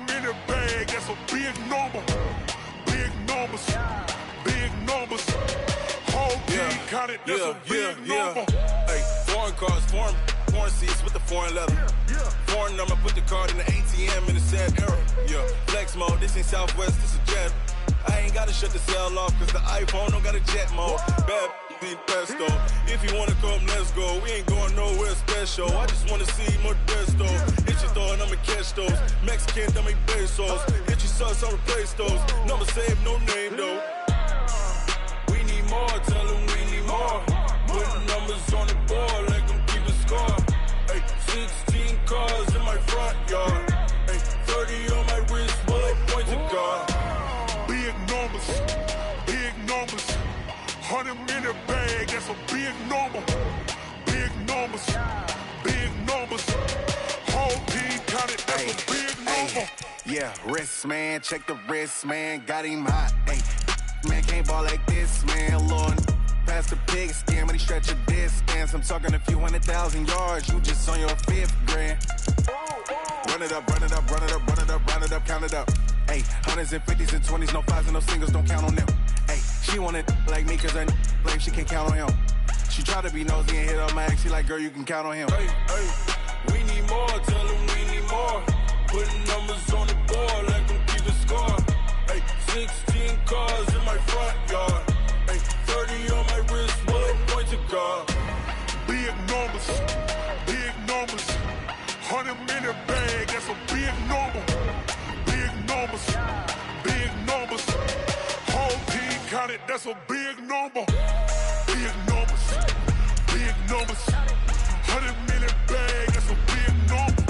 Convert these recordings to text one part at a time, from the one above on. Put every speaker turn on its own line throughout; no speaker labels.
100 bag, that's a big number. Big numbers, big numbers. Whole team counted, that's a big number.
Hey, foreign cars, foreign seats with the foreign leather. Foreign number, put the card in the ATM in the sad era. Yeah, flex mode, this ain't Southwest, this a jet. I ain't gotta shut the cell off, cause the iPhone don't got a jet mode. Bad pesto. If you wanna come, let's go. We ain't going nowhere special. I just wanna see Modesto. Hit your throw and I'ma catch those. Mexican, don't make pesos. Hit your sauce, I'll replace those. Number saved, no name though. We need more, tell them we need more. Putting numbers on the board, let them keep a score. Hey, 16 cars in my front yard. Hey, 30 on my wrist, bullet point to God.
Big numbers, big numbers. 100 in a bag, that's a big number. Big numbers, big numbers. Whole team counted, that's a big number.
Yeah, wrist man, check the wrist man, got him hot. Ay, man can't ball like this, man. Lord, past the pig skin, when he stretch a distance. I'm talking a few 100,000 yards, you just on your 5th grand. Run it up, run it up, run it up, run it up, run it up, count it up. Ay, hundreds and 50s and 20s, no 5s and no singles, don't count on them. Ay, she want it like me, cause her blame, she can't count on him. She try to be nosy and hit on my ex, she like, girl, you can count on him.
Hey, we need more, tell them we need more. Putting numbers on the board, let them keep a score. Hey, 16 cars in my front yard. Hey, 30 on my wrist, bullet point to God.
Big numbers, big numbers. 100 in a bag, that's a big number. Big numbers, big numbers. Whole team counted, that's a big number. Big numbers, big numbers. 100 in a bag, that's a big number.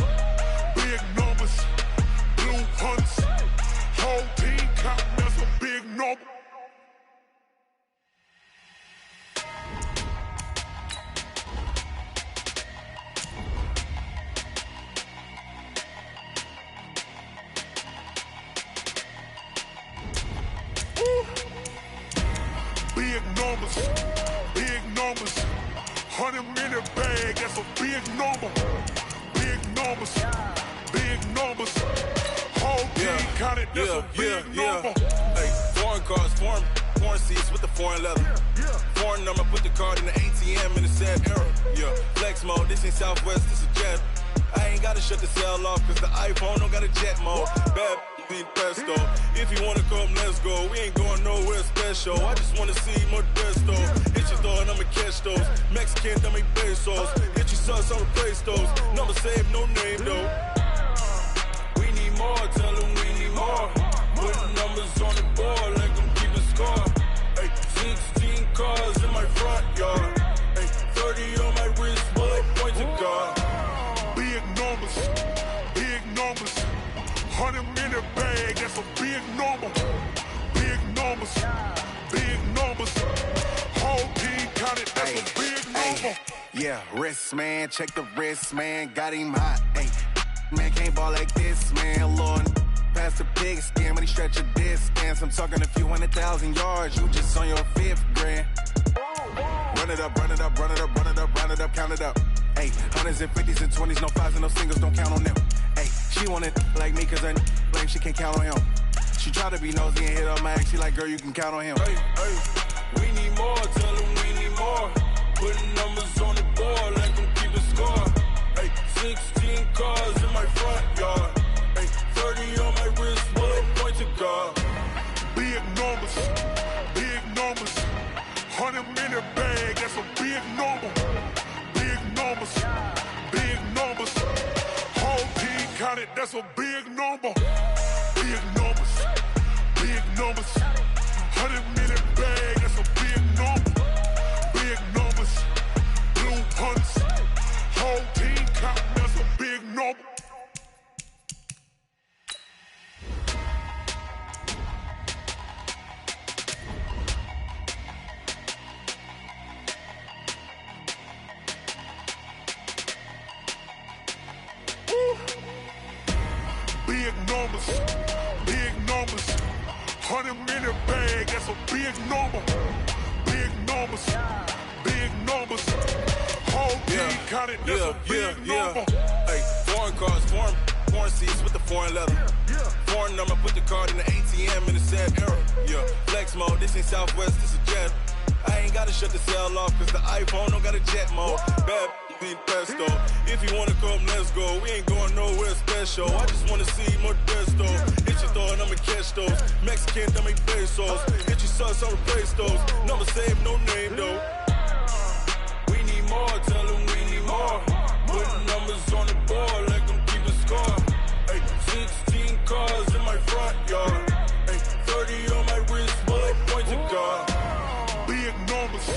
Big numbers, blue hunts. Whole team counting, that's a big number. Big numbers, big numbers. 100 in a bag, that's a big number. Big numbers, big numbers. Whole team counted, that's a big number.
Hey, foreign cars, foreign seats with the foreign leather. Foreign number, put the card in the ATM in the sad era. Yeah, flex mode, this ain't Southwest, this a jet. I ain't gotta shut the cell off, cause the iPhone don't got a jet mode. Bad pesto. If you wanna come, let's go. We ain't going nowhere special. I just wanna see Modesto. Hit your throw and I'ma catch those. Mexican, don't make pesos. Hit your sauce, I'll replace those. Number saved, no name though. We need more, tell them we need more. Putting numbers on the board, let them keep a score. Hey, 16 cars in my front yard. Hey, 30 on my wrist, bullet point to God.
Big numbers, big numbers. 100 in a bag, that's a big number. Big numbers, big numbers. Whole team counted, that's a big number.
Yeah, wrist man, check the wrist man, got him hot. Ay, man can't ball like this, man. Lord, past the pig skin, when he stretch a distance. I'm talking a few 100,000 yards, you just on your 5th grand. Run it up, run it up, run it up, run it up, run it up, count it up. Ay, hundreds and 50s and 20s, no 5s and no singles, don't count on them. Ay, she want it like me, cause her blame, she can't count on him. She try to be nosy and hit on my ex, she like, girl, you can count on him.
Hey, we need more, tell them we need more. Putting numbers on the board, let them keep a score. Hey, 16 cars in my front yard. Hey, 30 on my wrist, bullet point to God.
Big numbers, big numbers. 100 in a bag, that's a big number. Big numbers, big numbers. Whole team counted, that's a big number. Big numbers, big numbers. 100 in a bag, that's a big number. Big numbers, blue hunts. Whole team counting, that's a big number. Big numbers, big numbers. 100 in a bag, that's a big number. Big numbers, big numbers. Whole team counted, that's a big number.
Hey, foreign cars, foreign seats with the foreign leather. Foreign number, put the card in the ATM in the sad era. Yeah, flex mode, this ain't Southwest, this is jet. I ain't gotta shut the cell off, cause the iPhone don't got a jet mode. Bad be pesto. If you wanna come, let's go. We ain't going nowhere special. I just wanna see more desto. Hit your throw and I'ma catch those. Mexican, I make pesos. Hit your sus, I'll replace those. Number save, no name though. We need more, tell them we need more. Putting numbers on the board, like them keep a score. Ay, 16 cars in my front yard. Ay, 30 on my wrist, bullet point to God.
Big numbers,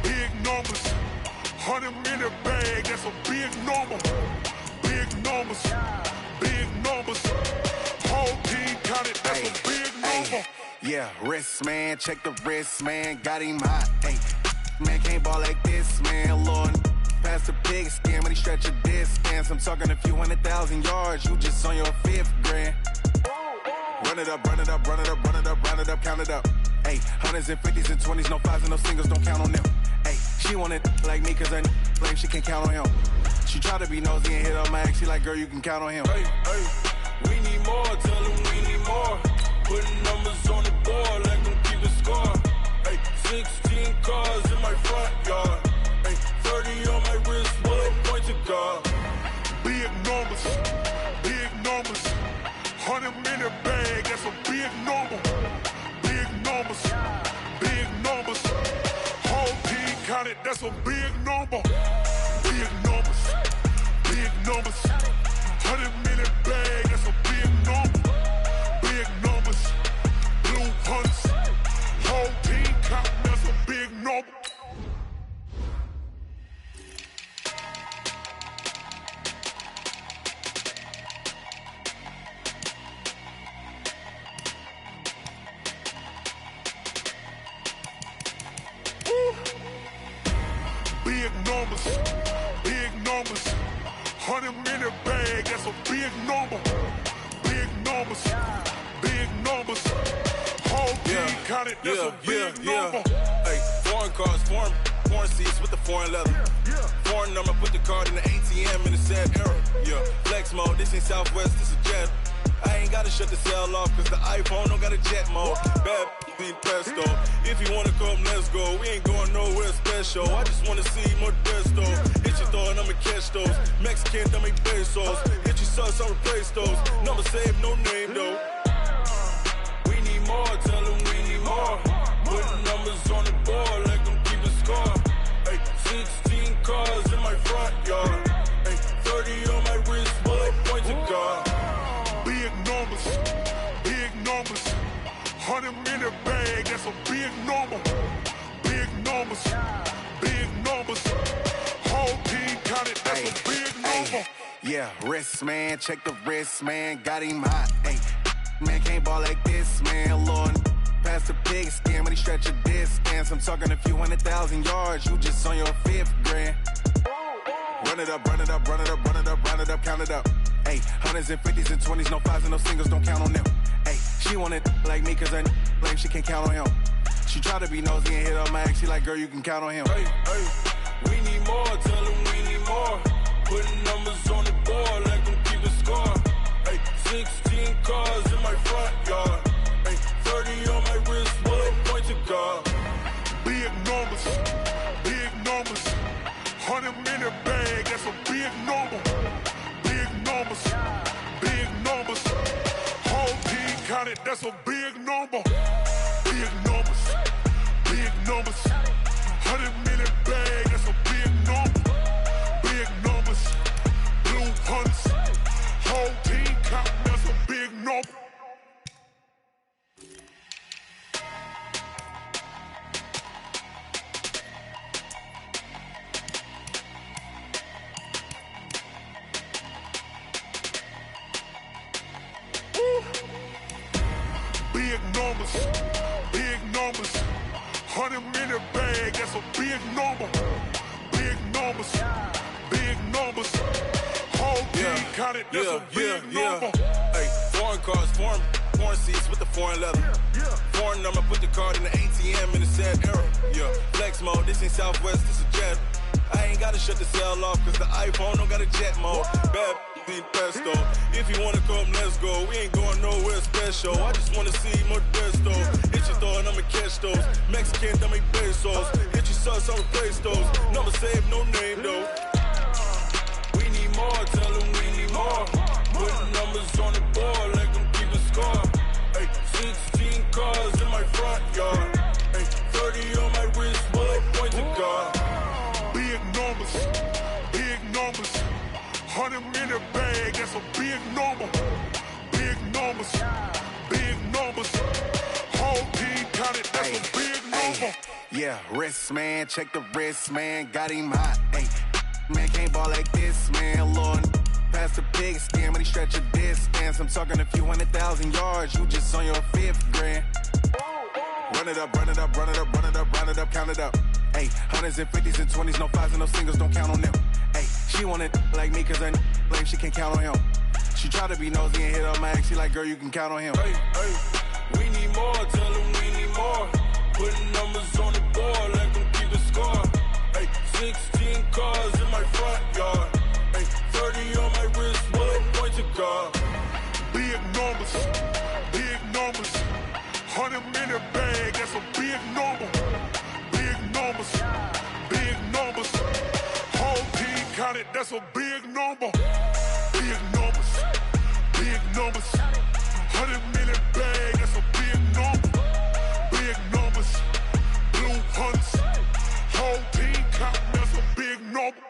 big numbers. 100 minute bag, that's a big number. Big numbers, big numbers. Whole team counted, that's a big number.
Yeah, wrist, man, check the wrist, man. Got him hot, ayy. Man, can't ball like this, man. Lord, past the pig skin when he stretch a distance. I'm talking a few 100,000 yards. You just on your 5th grand. Run it up, run it up, run it up, run it up, run it up, count it up. Ayy, 100s and 50s and 20s, no 5s and no singles, don't count on them. Ayy, she want it like me cause her blame, she can't count on him. She try to be nosy and hit up my ex, she like, girl, you can count on him.
Hey, hey, we need more, tell them we need more. Putting numbers on the board, like them keep a score. Hey, 16 cars in my front yard. Hey, 30 on my wrist, bullet point to God.
Big numbers, big numbers. 100 minute bag, that's a big number. Big numbers, big numbers. Whole team counted, that's a big number. Big numbers, big numbers. 100 minute bag, that's a big number. Big numbers, blue hunts. Whole team counting, that's a big number. Big numbers, big numbers. 100 minute bag, that's a big number. Big numbers, big numbers. Whole team counted, that's a big number.
Hey, foreign cars, foreign seats with the foreign leather. Foreign number, put the card in the ATM in the sad era. Yeah, flex mode, this ain't Southwest, this is jet. I ain't gotta shut the cell off, cause the iPhone don't got a jet mode. Bad be pesto. If you wanna come, let's go. We ain't going nowhere special. I just wanna see more desto. Hit your throw and I'ma catch those. Mexican, I make pesos. Hit your sus, I'll replace those. Number save, no name though. We need more, tell them we need more. Putting numbers on the board, like them keep a score. Ay, 16 cars in my front yard. Ay, 30 on my wrist, bullet point to God.
Big numbers, big numbers. 100 minute bag, that's a big number. Big numbers, big numbers. Whole team counted, that's a big number.
Yeah, wrist, man, check the wrist, man. Got him hot, ayy. Man, can't ball like this, man. Lord, past the pig skin when he stretch a distance. I'm talking a few 100,000 yards. You just on your 5th grand. Run it up, run it up, run it up, run it up, run it up, count it up. Ayy, 100s and 50s and 20s, no 5s and no singles, don't count on them. Ayy, she want it like me cause her blame, she can't count on him. She try to be nosy and hit up my ex, she like, girl, you can count on him.
Hey, hey, we need more, tell them we need more. Putting numbers on the board, like them keep a score. Hey, 16 cars in my front yard. Hey, 30 on my wrist, bullet point to God.
Big numbers, big numbers. 100 minute bag, that's a big number. Big numbers, big numbers. Whole team counted, that's a big number. Big numbers, big numbers. 100 minute bag, that's a big number. Big numbers, blue hunts. Whole team counting, that's a big number. Big numbers, big numbers. 100 minute bag, that's a big number. Big numbers, big numbers. Whole team counted, that's a big number.
Hey, foreign cars, foreign seats with the foreign leather. Foreign number, put the card in the ATM in the sad era. Yeah, flex mode, this ain't Southwest, this is jet. I ain't gotta shut the cell off, cause the iPhone don't got a jet mode. Bad be pesto. If you wanna come, let's go. We ain't going nowhere special. I just wanna see Modesto. Hit your throw and I'ma catch those. Mexican, dame pesos. Hit your sauce, I'll replace those. Number save, no name though. We need more, tell them we need more. Putting numbers on the board, let them keep a score. Ay, 16 cars in my front yard. Ay, 30 on my wrist, bullet point to God.
Big numbers, big numbers. 100 in the bag, that's a big number. Big numbers, big numbers. Whole team counted, that's a big number.
Yeah, wrist man, check the wrist man, got him hot. Ay, man can't ball like this, man. Lord, past the pig skin when he stretch a distance. I'm talking a few 100,000 yards, you just on your 5th grand. Run it up, run it up, run it up, run it up, run it up, count it up. Ay, hundreds and 50s and 20s, no 5s and no singles, don't count on them. Ay, she want it like me cause her lame, she can't count on him. She try to be nosy and hit up my ex, she like, girl, you can count on him.
Hey, hey, we need more, tell them we need more. Putting numbers on the board, let them keep a score. Hey, 16 cars in my front yard. Hey, 30 on my wrist, bullet point to God.
Big numbers, big numbers. 100 in the bag, that's a big number. Big numbers, big numbers. Whole team counted, that's a big number. Big numbers, big numbers. 100 in the bag, that's a big number. Big numbers, blue hunts. Whole team counting, that's a big number.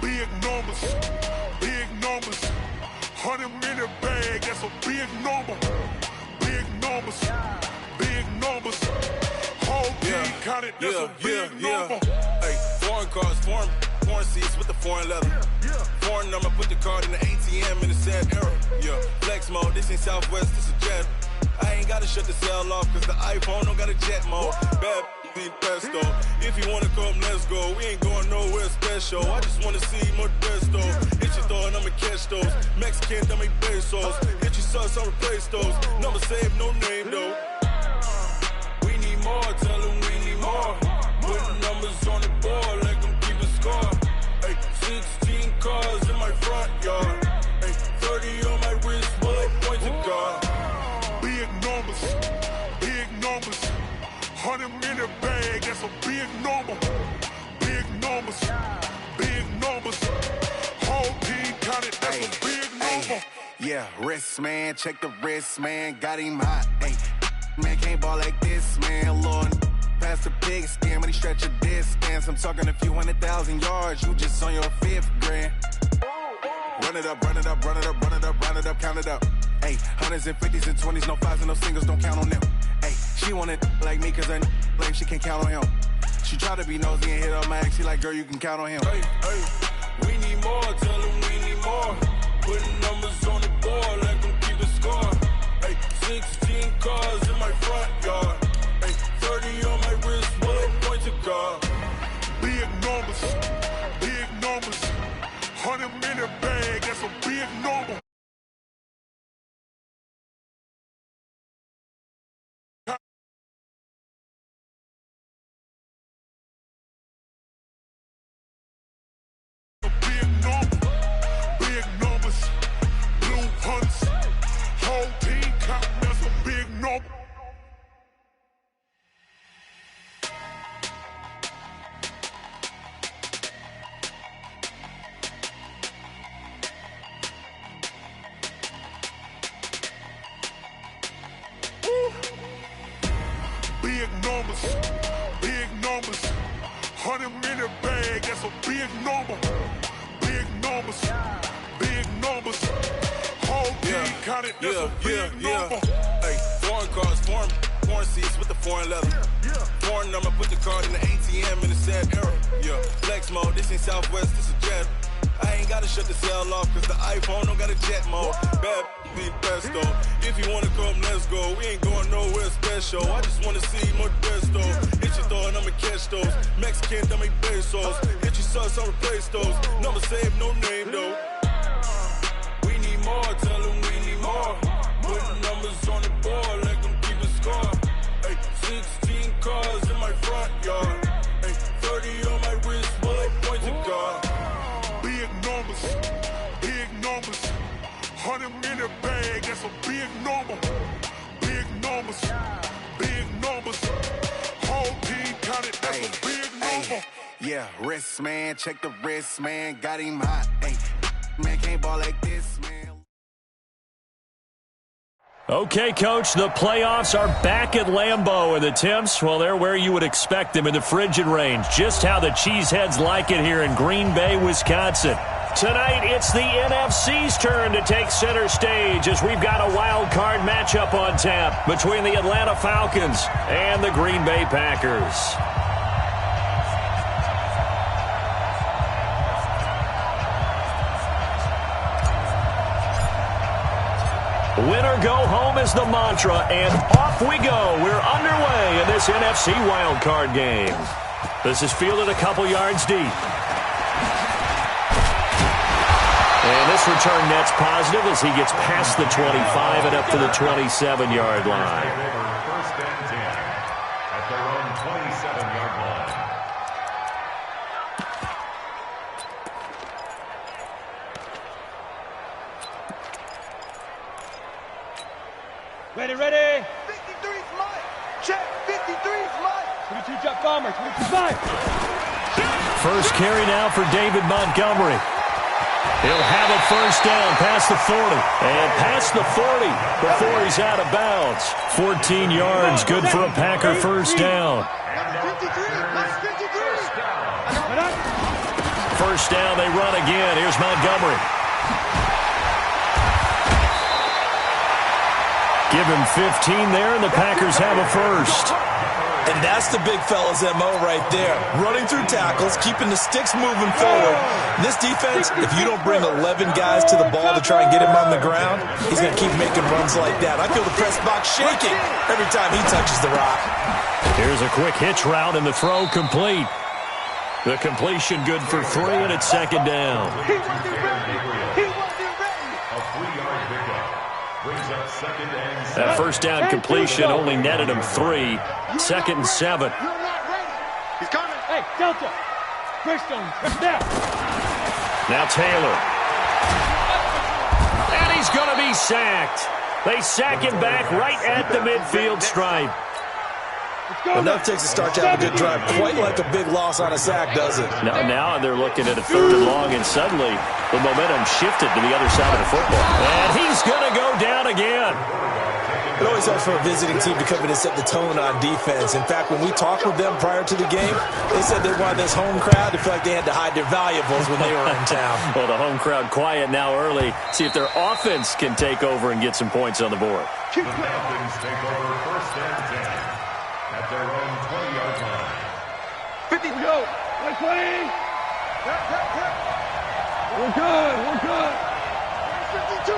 Big numbers, big numbers. 100 in the bag, that's a big number. Big numbers, big numbers. Whole team counted, that's a big number.
Hey, foreign cars, foreign seats with the foreign leather. Foreign number, put the card in the ATM in the sad era. Yeah, flex mode, this ain't Southwest, this a jet. I ain't gotta shut the cell off cause the iPhone don't got a jet mode. Bad pesto. If you wanna come, let's go. We ain't going nowhere special. I just wanna see Modesto. Hit your throw and I'ma catch those. Mexican, dame pesos. Hit your sauce, I'll replace those. Number save, no name though. We need more, tell them we need more. Putting numbers on the board, let them keep a score. Ay, 16 cars in my front yard. Ay, 30 on my wrist, bullet point to God.
Big numbers, big numbers. 100 in the bag, that's a big number. Big numbers, big numbers. Whole team counted, that's a big number.
Yeah, wrist man, check the wrist man, got him hot. Ay, man can't ball like this, man. Lord, past the pig skin when he stretch a distance. I'm talking a few 100,000 yards, you just on your 5th grand. Run it up, run it up, run it up, run it up, run it up, count it up. Ay, hundreds and 50s and 20s, no 5s and no singles, don't count on them. Ay, she want it like me cause her lame, she can't count on him. She try to be nosy and hit up my ex, she like, girl, you can count on him.
Hey, hey, we need more, tell them we need more. Putting numbers on the board, let them keep a score. Hey, 16 cars in my front yard. Hey, 30 on my wrist, bullet point to God.
Big numbers, big numbers. 100 in the bag, that's a big number. Big number, big numbers. Blue hunts, whole team counting, that's a big number. Big numbers, big numbers. 100 in the bag, that's a big number. Big numbers, big numbers. Whole team counted, that's a big number.
Hey, foreign cars, foreign seats with the foreign leather. Foreign number, put the card in the ATM in the sad era. Yeah, flex mode, this ain't Southwest, this a jet. I ain't gotta shut the cell off cause the iPhone don't got a jet mode. Bad pesto. If you wanna come, let's go. We ain't going nowhere special. I just wanna see Modesto. Hit your throw and I'ma catch those. Mexican, dame pesos. Hit your sauce, I'll replace those. Number save, no name though. We need more, tell them we need more. Put
Yeah, wrist, man, check the wrist, man, got him hot. Hey, man, can't ball like this, man.
Okay, Coach, the playoffs are back at Lambeau, and the temps, well, they're where you would expect them in the frigid range. Just how the Cheeseheads like it here in Green Bay, Wisconsin. Tonight, it's the NFC's turn to take center stage as we've got a wild card matchup on tap between the Atlanta Falcons and the Green Bay Packers. Win or go home is the mantra, and off we go. We're underway in this NFC wildcard game. This is fielded a couple yards deep. And this return net's positive as he gets past the 25 and up to the 27-yard line.
First and 10 at their own 27-yard line.
Ready, ready.
53's Mike. Check. 53's Mike.
22 jump bomber. 22 fire.
First carry now for David Montgomery. He'll have a first down past the 40. And past the 40 before he's out of bounds. 14 yards, good for a Packer first down.
53. Mike 53.
First down, they run again. Here's Montgomery. Give him 15 there, and the Packers have a first.
And that's the big fella's MO right there. Running through tackles, keeping the sticks moving forward. This defense, if you don't bring 11 guys to the ball to try and get him on the ground, he's going to keep making runs like that. I feel the press box shaking every time he touches the rock.
Here's a quick hitch route, and the throw complete. The completion good for 3, and it's second down.
He wasn't ready. He wasn't ready.
A 3-yard pickup brings up second and 7.
That first down completion only netted him 3. Second and 7.
You're not ready. He's coming.
Hey, Delta. Christian, now.
Now Taylor. And he's going to be sacked. They sack him back right at the midfield stripe.
Enough takes to start to have a good drive. Quite like a big loss on a sack, does it?
Now they're looking at a 3rd and long, and suddenly the momentum shifted to the other side of the football. And he's going to go down again.
It always helps for a visiting team to come in and set the tone on defense. In fact, when we talked with them prior to the game, they said they wanted this home crowd to feel like they had to hide their valuables when they were in town.
Well, the home crowd quiet now early. See if their offense can take over and get some points on the board.
The Falcons take over first and 10 at their own 20-yard line.
50. We go.
120. We're good. We're good.
52.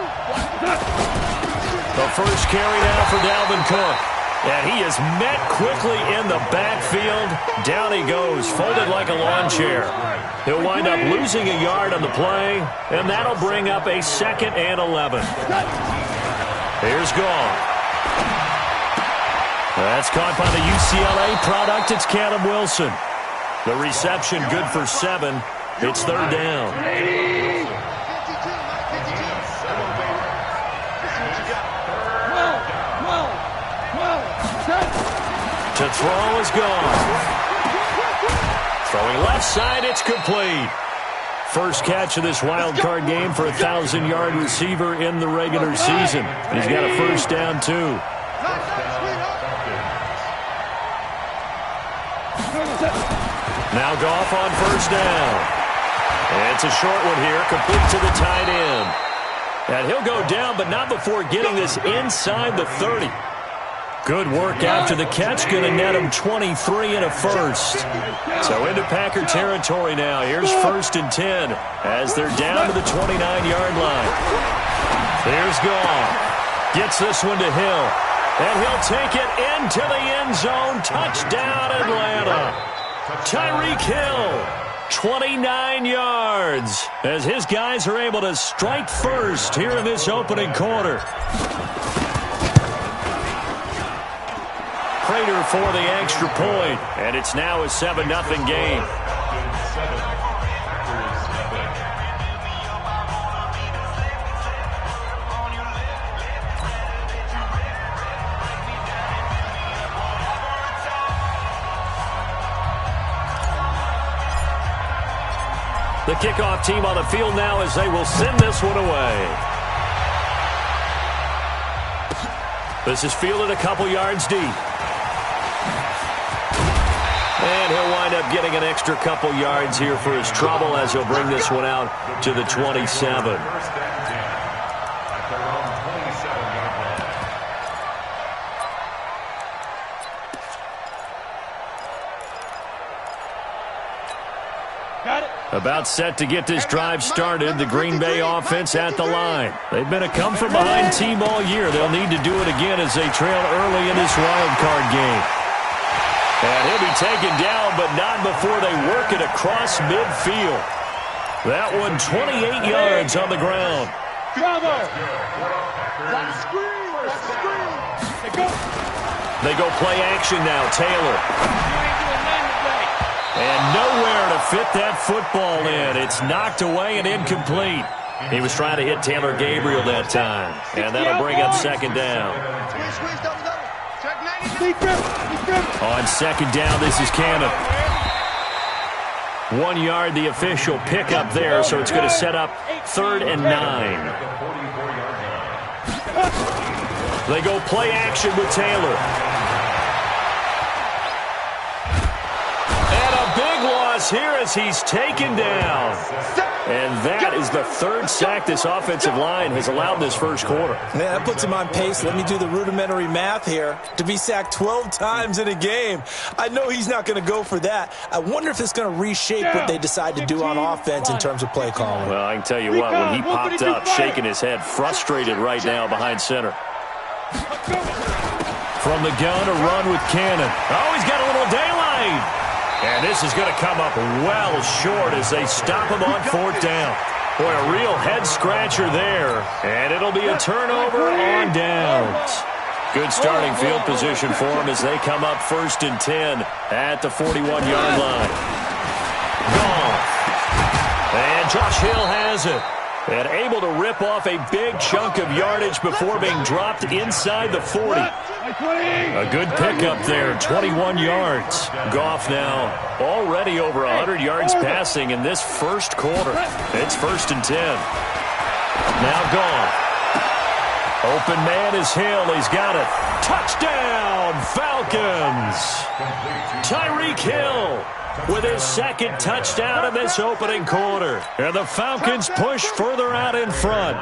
The first carry now for Dalvin Cook. And he is met quickly in the backfield. Down he goes, folded like a lawn chair. He'll wind up losing a yard on the play, and that'll bring up a 2nd and 11. Here's Gall. That's caught by the UCLA product. It's Callum Wilson. The reception good for 7. It's 3rd down. To throw is gone. Throwing left side, it's complete. First catch of this wild card game for a 1,000-yard receiver in the regular season. He's got a first down, too. Now Goff on first down. And it's a short one here, complete to the tight end. And he'll go down, but not before getting this inside the 30. Good work after the catch, going to net him 23 and a first. So into Packer territory now. Here's 1st and 10 as they're down to the 29-yard line. Here's Goff. Gets this one to Hill. And he'll take it into the end zone. Touchdown, Atlanta. Tyreek Hill, 29 yards, as his guys are able to strike first here in this opening quarter. Prater for the extra point, and it's now a 7-0 game. The kickoff team on the field now as they will send this one away. This is fielded a couple yards deep. And he'll wind up getting an extra couple yards here for his trouble as he'll bring this one out to the 27. About set to get this drive started, the Green Bay offense at the line. They've been a come-from-behind team all year. They'll need to do it again as they trail early in this wild card game. And he'll be taken down, but not before they work it across midfield. That one 28 yards on the ground.
Bravo!
They go play action now, Taylor. And nowhere to fit that football in. It's knocked away and incomplete. He was trying to hit Taylor Gabriel that time. And that'll bring up second down. On second down, this is Cannon. 1 yard, the official pickup there, so it's going to set up 3rd and 9. They go play action with Taylor. Here as he's taken down. And that is the 3rd sack this offensive line has allowed this first quarter.
Yeah, that puts him on pace. Let me do the rudimentary math here. To be sacked 12 times in a game, I know he's not going to go for that. I wonder if it's going to reshape what they decide to do on offense in terms of play calling.
Well, I can tell you what, when he popped up, shaking his head, frustrated right now behind center. From the gun, a run with Cannon. Oh, he's got a little daylight. And this is going to come up well short as they stop him on 4th down. Boy, a real head-scratcher there. And it'll be a turnover on downs. Good starting field position for him as they come up 1st and 10 at the 41-yard line. Gone. And Josh Hill has it. And able to rip off a big chunk of yardage before being dropped inside the 40. A good pickup there, 21 yards. Goff now already over 100 yards passing in this first quarter. It's 1st and 10. Now Goff. Open man is Hill. He's got it. Touchdown, Falcons. Tyreek Hill with his 2nd touchdown in this opening quarter. And the Falcons push further out in front.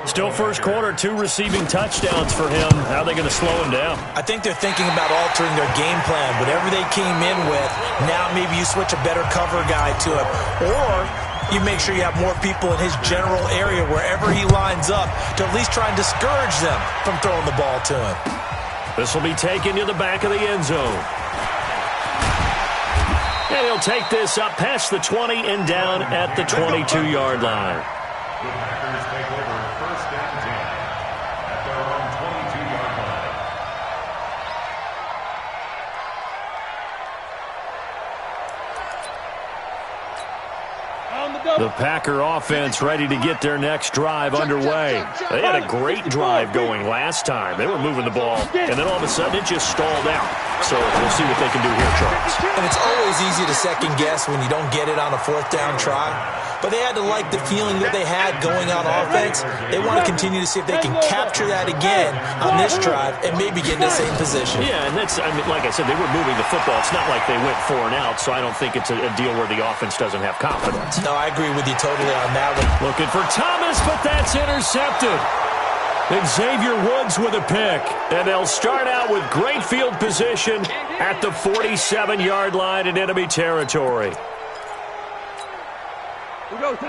Still first quarter, 2 receiving touchdowns for him. How are they going to slow him down?
I think they're thinking about altering their game plan. Whatever they came in with, now maybe you switch a better cover guy to it. Or you make sure you have more people in his general area wherever he lines up to at least try and discourage them from throwing the ball to him.
This will be taken to the back of the end zone. And he'll take this up past the 20 and down at the 22-yard line.
The Packers take over 1st and 10 at their own 22-yard line.
The Packer offense ready to get their next drive underway. They had a great drive going last time. They were moving the ball, and then all of a sudden it just stalled out. So we'll see what they can do here, Charles.
And it's always easy to second guess when you don't get it on a 4th down try. But they had to like the feeling that they had going on offense. They want to continue to see if they can capture that again on this drive and maybe get in the same position.
Yeah, and that's, I mean, like I said, they were moving the football. It's not like they went 4 and out, so I don't think it's a deal where the offense doesn't have confidence.
No, I agree with you totally on that one.
Looking for Thomas, but that's intercepted. And Xavier Woods with a pick. And they'll start out with great field position at the 47-yard line in enemy territory.
We go to the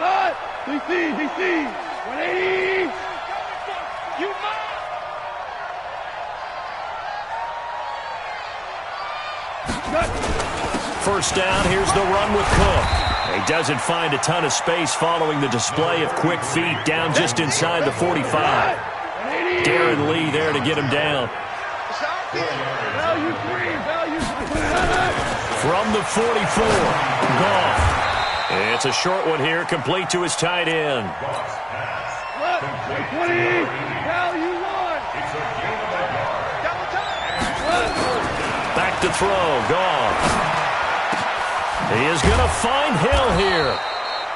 DC, 180. You
First down, here's the run with Cook. He doesn't find a ton of space following the display of quick feet down just inside the 45. Darren Lee there to get him down. From the 44, Goff. It's a short one here, complete to his tight end. Back to throw, Goff. He is going to find Hill here.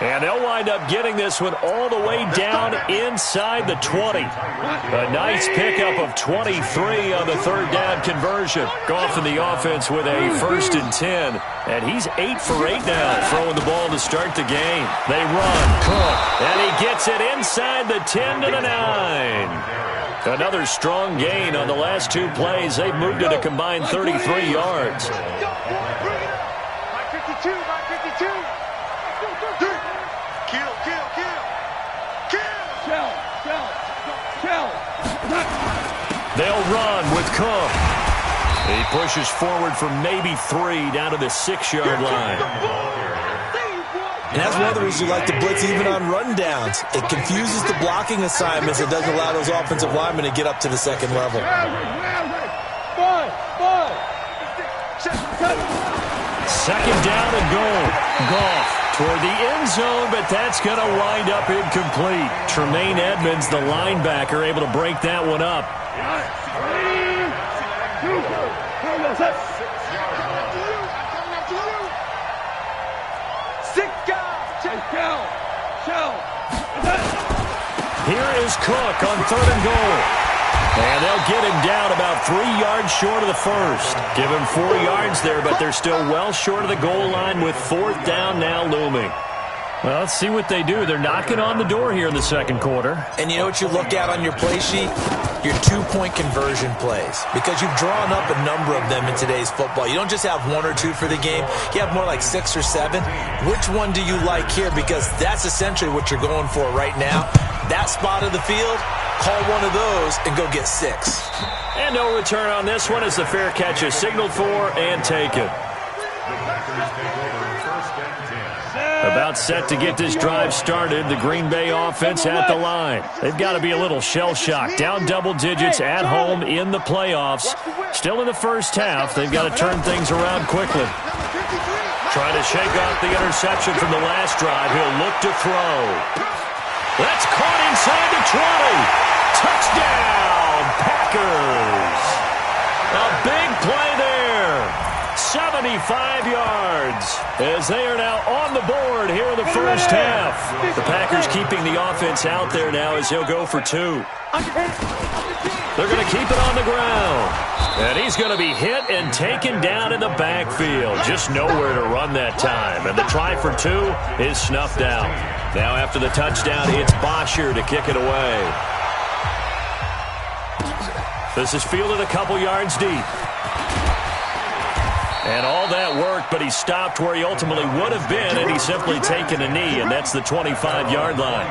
And they'll wind up getting this one all the way down inside the 20. A nice pickup of 23 on the third down conversion. Goff in the offense with a 1st and 10. And he's 8 for 8 now, throwing the ball to start the game. They run, Cook, and he gets it inside the 10 to the 9. Another strong gain on the last 2 plays. They've moved it a combined 33 yards.
52.
They'll run with Cook. He pushes forward for maybe 3 down to the 6-yard line.
And that's one of the reasons you like to blitz even on run downs. It confuses the blocking assignments. It doesn't allow those offensive linemen to get up to the second level.
2nd down and goal. Goff toward the end zone, but that's going to wind up incomplete. Tremaine Edmonds, the linebacker, able to break that one up. Here is Cook on 3rd and goal. And they'll get him down about 3 yards short of the first. Give him 4 yards there, but they're still well short of the goal line with 4th down now looming. Well, let's see what they do. They're knocking on the door here in the second quarter.
And you know what you look at on your play sheet? Your 2-point conversion plays. Because you've drawn up a number of them in today's football. You don't just have 1 or 2 for the game. You have more like 6 or 7. Which one do you like here? Because that's essentially what you're going for right now. That spot of the field, call one of those and go get 6.
And no return on this one as the fair catch is signaled for and taken. About set to get this drive started, the Green Bay offense at the line. They've got to be a little shell-shocked. Down double digits at home in the playoffs. Still in the first half. They've got to turn things around quickly. Trying to shake off the interception from the last drive. He'll look to throw. That's caught inside the 20. Touchdown, Packers. A big play there. 75 yards as they are now on the board here in the first half. The Packers keeping the offense out there now as he'll go for 2. They're going to keep it on the ground. And he's going to be hit and taken down in the backfield. Just nowhere to run that time. And the try for 2 is snuffed out. Now after the touchdown, it's Bosher to kick it away. This is fielded a couple yards deep. And all that worked, but he stopped where he ultimately would have been, and he's simply taken a knee, and that's the 25-yard line.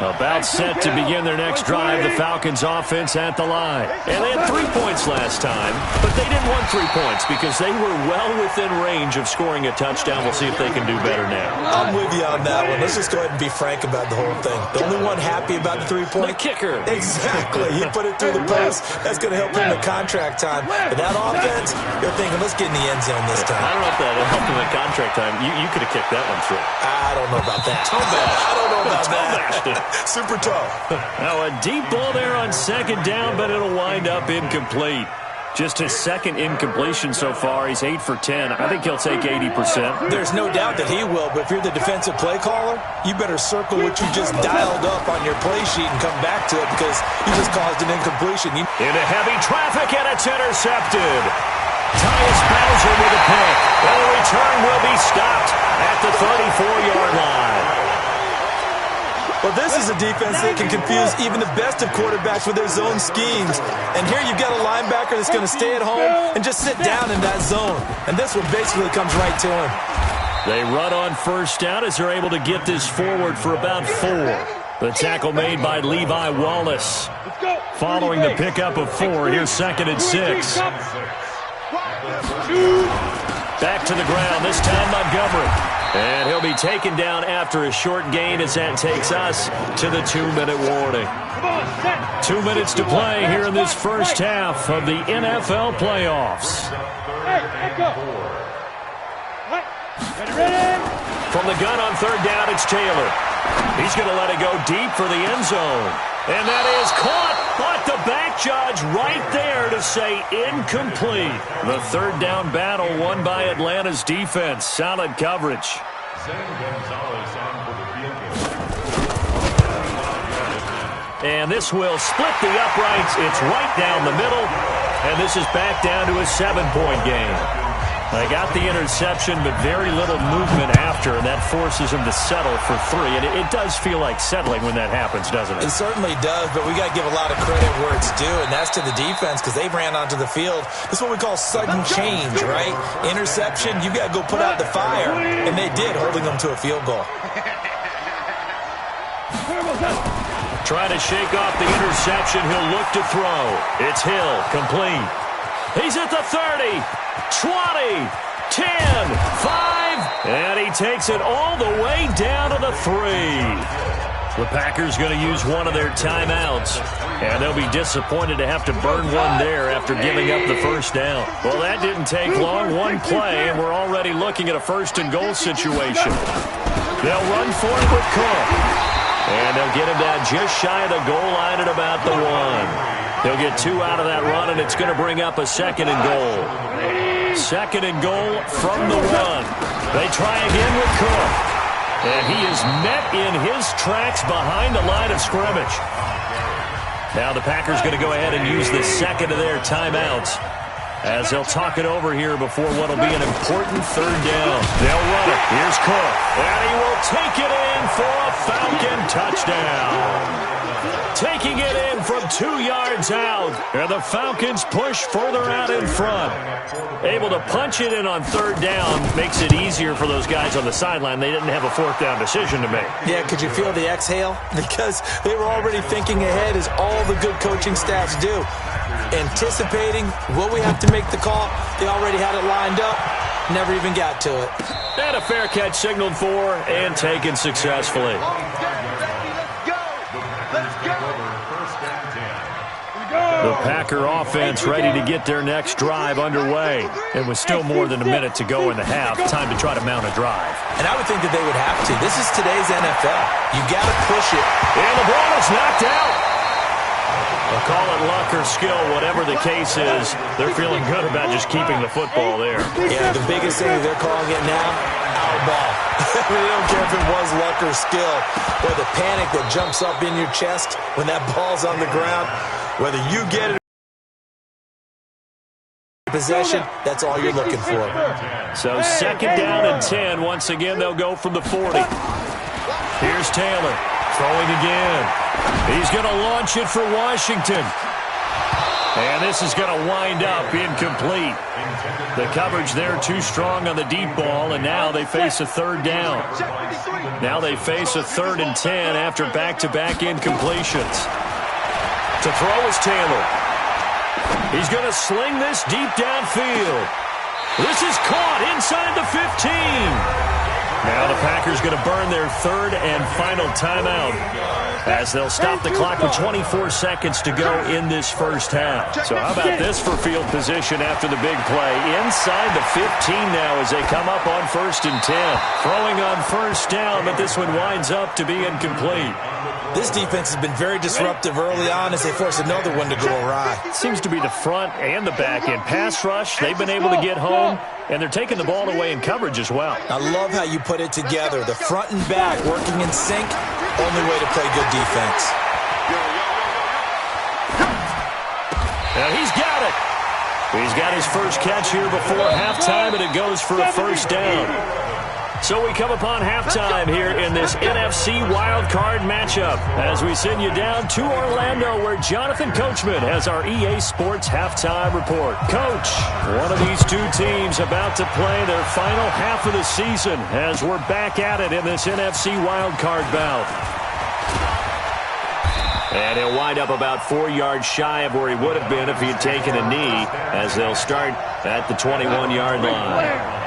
About set to begin their next drive, the Falcons offense at the line. And they had 3 points last time, but they didn't want 3 points because they were well within range of scoring a touchdown. We'll see if they can do better now.
I'm with you on that one. Let's just go ahead and be frank about the whole thing. The only one happy about the 3-point?
The kicker.
Exactly. He put it through the post. That's going to help him in contract time. But that offense, you're thinking, let's get in the end zone this time.
I don't know if that helped him in contract time. You could have kicked that one through.
I don't know about that.
Toe bash.
I don't know about
Toe bashed it.
that. Super tough.
Now a deep ball there on 2nd down, but it'll wind up incomplete. Just his 2nd incompletion so far. He's 8 for 10. I think he'll take 80%.
There's no doubt that he will, but if you're the defensive play caller, you better circle what you just dialed up on your play sheet and come back to it because you just caused an incompletion.
Into heavy traffic, and it's intercepted. Tyus Bowser with a pick. And the return will be stopped at the 34-yard line.
Well, this is a defense that can confuse even the best of quarterbacks with their zone schemes. And here you've got a linebacker that's going to stay at home and just sit down in that zone. And this one basically comes right to him.
They run on 1st down as they're able to get this forward for about 4. The tackle made by Levi Wallace. Following the pickup of 4, here's 2nd and 6. Back to the ground, this time Montgomery. And he'll be taken down after a short gain as that takes us to the 2-minute warning. 2 minutes to play here in this first half of the NFL playoffs. From the gun on 3rd down, it's Taylor. He's going to let it go deep for the end zone. And that is caught, but the back judge right there to say incomplete. The 3rd down battle won by Atlanta's defense. Solid coverage. And this will split the uprights. It's right down the middle. And this is back down to a 7-point game. They got the interception, but very little movement after, and that forces them to settle for 3. And it does feel like settling when that happens, doesn't it?
It certainly does, but we got to give a lot of credit where it's due, and that's to the defense because they ran onto the field. This is what we call sudden change, right? Interception, you got to go put out the fire, and they did, holding them to a field goal.
Trying to shake off the interception. He'll look to throw. It's Hill, complete. He's at the 30, 20, 10, 5, and he takes it all the way down to the 3. The Packers going to use one of their timeouts, and they'll be disappointed to have to burn one there after giving up the first down. Well, that didn't take long. One play, and we're already looking at a 1st-and-goal situation. They'll run for it with Cook. And they'll get him down just shy of the goal line at about the 1. They'll get 2 out of that run, and it's going to bring up a 2nd-and-goal. 2nd-and-goal from the 1. They try again with Cook. And he is met in his tracks behind the line of scrimmage. Now the Packers going to go ahead and use the 2nd of their timeouts as they'll talk it over here before what will be an important 3rd down. They'll run it. Here's Cook. And he will take it in for a Falcon touchdown. Taking it in from 2 yards out. And the Falcons push further out in front. Able to punch it in on 3rd down makes it easier for those guys on the sideline. They didn't have a 4th down decision to make.
Yeah, could you feel the exhale? Because they were already thinking ahead, as all the good coaching staffs do. Anticipating, will we have to make the call? They already had it lined up. Never even got to it.
And a fair catch signaled for and taken successfully. The Packer offense ready to get their next drive underway. And with still more than a minute to go in the half, time to try to mount a drive.
And I would think that they would have to. This is today's NFL. You got to push it.
And the ball is knocked out. They'll call it luck or skill, whatever the case is. They're feeling good about just keeping the football there.
Yeah, the biggest thing that they're calling it now, our ball. They don't care if it was luck or skill, or the panic that jumps up in your chest when that ball's on the ground. Whether you get it or possession, that's all you're looking for.
So 2nd down and 10. Once again, they'll go from the 40. Here's Taylor. Throwing again. He's going to launch it for Washington. And this is going to wind up incomplete. The coverage there too strong on the deep ball, and now they face a 3rd down. Now they face a 3rd and 10 after back-to-back incompletions. To throw is Taylor. He's going to sling this deep downfield. This is caught inside the 15. Now the Packers going to burn their 3rd and final timeout as they'll stop the clock with 24 seconds to go in this first half. So how about this for field position after the big play? Inside the 15 now as they come up on 1st and 10. Throwing on 1st down, but this one winds up to be incomplete.
This defense has been very disruptive early on as they force another one to go awry.
Seems to be the front and the back end. Pass rush, they've been able to get home, and they're taking the ball away in coverage as well.
I love how you put it together. The front and back working in sync, only way to play good defense.
Now he's got it. He's got his first catch here before halftime, and it goes for a 1st down. So we come upon halftime here in this NFC wildcard matchup as we send you down to Orlando where Jonathan Coachman has our EA Sports halftime report. Coach, one of these two teams about to play their final half of the season as we're back at it in this NFC wildcard bout. And he'll wind up about 4 yards shy of where he would have been if he had taken a knee as they'll start at the 21-yard line.